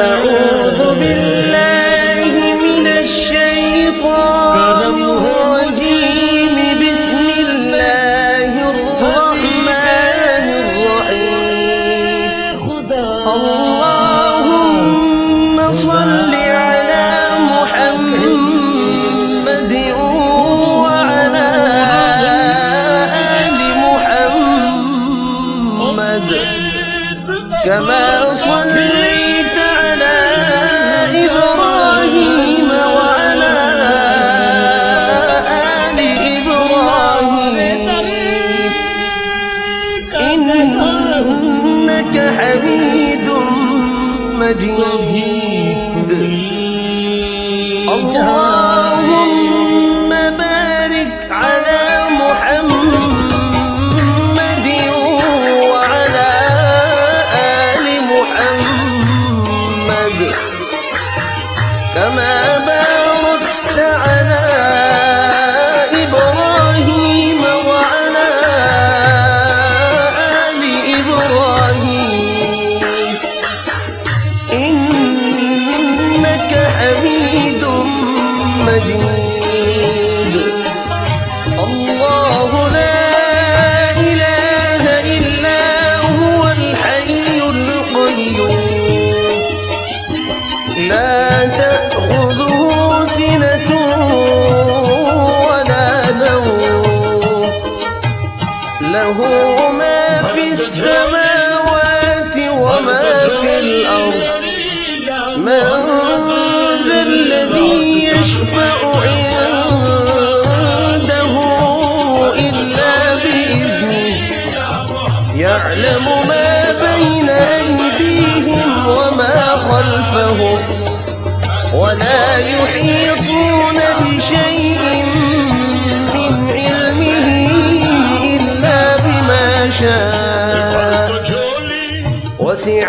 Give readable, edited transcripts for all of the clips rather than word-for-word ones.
أعوذ بالله من الشيطان الرجيم بسم الله الرحمن الرحيم اللهم صل على محمد وعلى آل محمد كما صليت على إبراهيم وعلى آل إبراهيم إنك حميد مجيد اللهم بارك على محمد وعلى آل محمد كما باركت على إبراهيم وعلى آل إبراهيم إنك حميد مجيد الله لا إله إلا هو الحي القيوم لا تأخذه سنة ولا نوم له ما في السماوات وما في الأرض من ذا الذي يشفع عنده إلا بإذنه يعلم ما بين أيديهم وما خلفهم ولا يحيطون بشيء من علمه إلا بما شاء وسع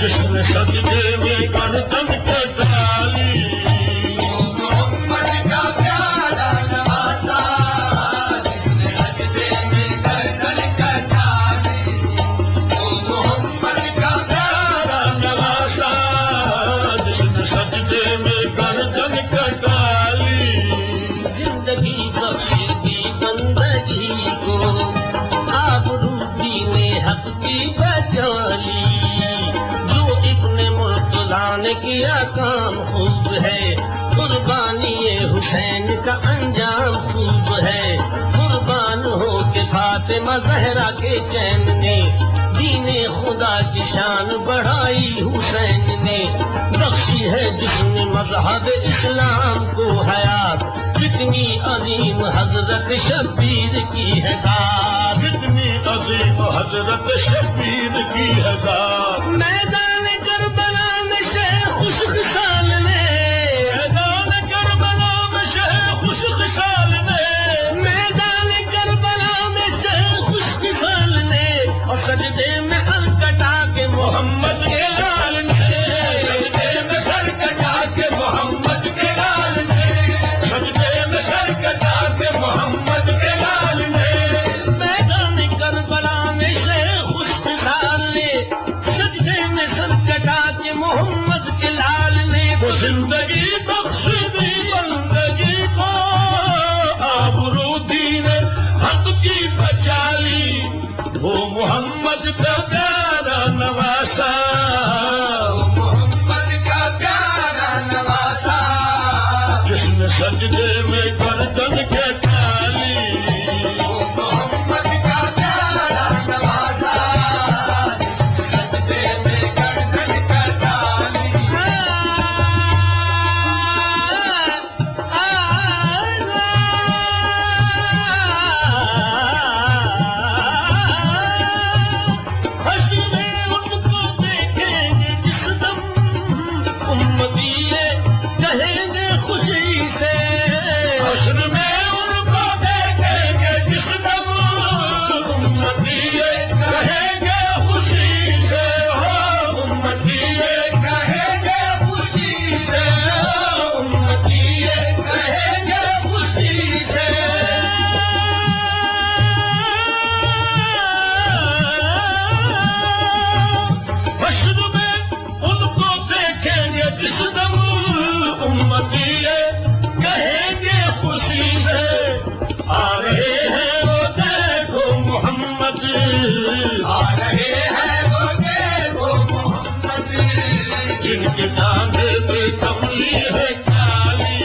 جس نے سجدے میں گردن کٹالی محمد کا پیارا نوازا جس نے سجدے میں گردن کٹالی محمد کا پیارا نوازا جس نے سجدے میں گردن کٹالی زندگی بخش دی بندگی کو آبرو دین حق کی بچالی جو ابن مرتضیٰ نے کیا کام خوب ہے قربانی حسین کا انجام خوب ہے قربان ہو کے فاطمہ زہرا کے چین نے دین خدا کی شان بڑھائی حسین نے بخشی ہے جس نے مذہب اسلام کو حیات کتنی عظیم حضرت شبیر کی ہے ذات کتنی عظیم حضرت شبیر کی ہے ذات میدان کربلا میں شیخ خوش خصال نے میدان کربلا میں شیخ خوش خصال نے میدان کربلا میں شیخ خوش خصال نے اور سجدے میں سر کٹا کے محمد کے لال نے سجدے میں سر کٹا کے محمد کے لال نے سجدے میں سر کٹا کے محمد کے لال نے میدان کربلا میں شیخ خوش خصال نے سجدے میں سر کٹا کے محمد کے لال نے وہ زندگی بخش دی بندگی کو آبرو دین حق کی بچالی وہ محمد کا پیارا نواسا محمد کا پیارا نواسا جس نے سجدے میں گردن کے ڈالی محمد کا پیارا نواسا جس نے سجدے میں گردن کے ڈالی حشر میں ان کو دیکھیں گے جس دم امتی کہیں گے خوشی سے حشر میں ان کو دیکھیں گے جس دم امتی کہیں گے خوشی سے ہو امتی کہیں گے خوشی سے امتی کہیں گے خوشی سے حشر میں ان کو دیکھیں گے جس دم امتی کہیں گے خوشی سے آ رہے ہیں وہ دیکھو محمد آ رہے ہیں وہ دیکھو محمد جن کے کاندھے پہ کملی ہے کالی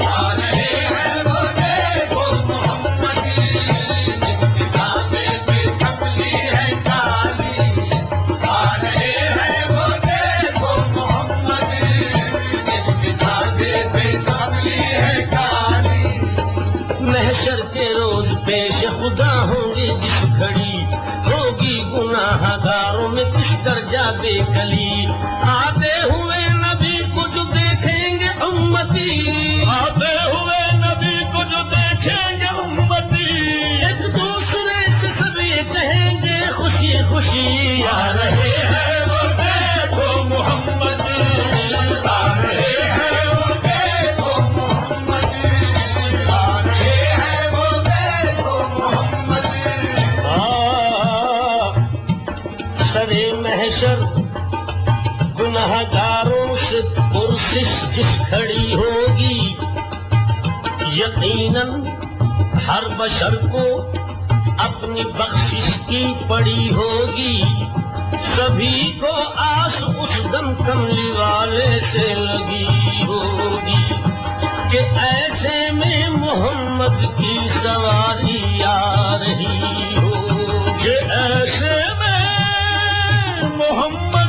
آ رہے ہیں وہ دیکھو محمد جن کے کاندھے پہ کملی ہے کالی آ رہے ہیں وہ دیکھو محمد جن کے کاندھے پہ کملی ہے کالی محشر کے روز پیش خدا ہوں گے جس گھڑی ہوگی گناہ گاروں میں کس درجہ بے کلی آتے ہوئے نبی کو جو دیکھیں گے امتی آتے ہوئے نبی کو جو دیکھیں گے امتی ایک دوسرے سے سب یہ کہیں گے خوشی خوشی آ رہے ہیں وہ دیکھو محمد آ رہے ہیں وہ دیکھو محمد آ رہے ہیں وہ دیکھو محمد سرے محشر گناہ گاروں سے پرسش جس کھڑی ہوگی یقیناً ہر بشر کو اپنی بخشش کی پڑی ہوگی سبھی کو آس اس دم کملی والے سے لگی ہوگی کہ ایسے میں محمد کی سواری آ رہی ہوگی کہ ایسے میں محمد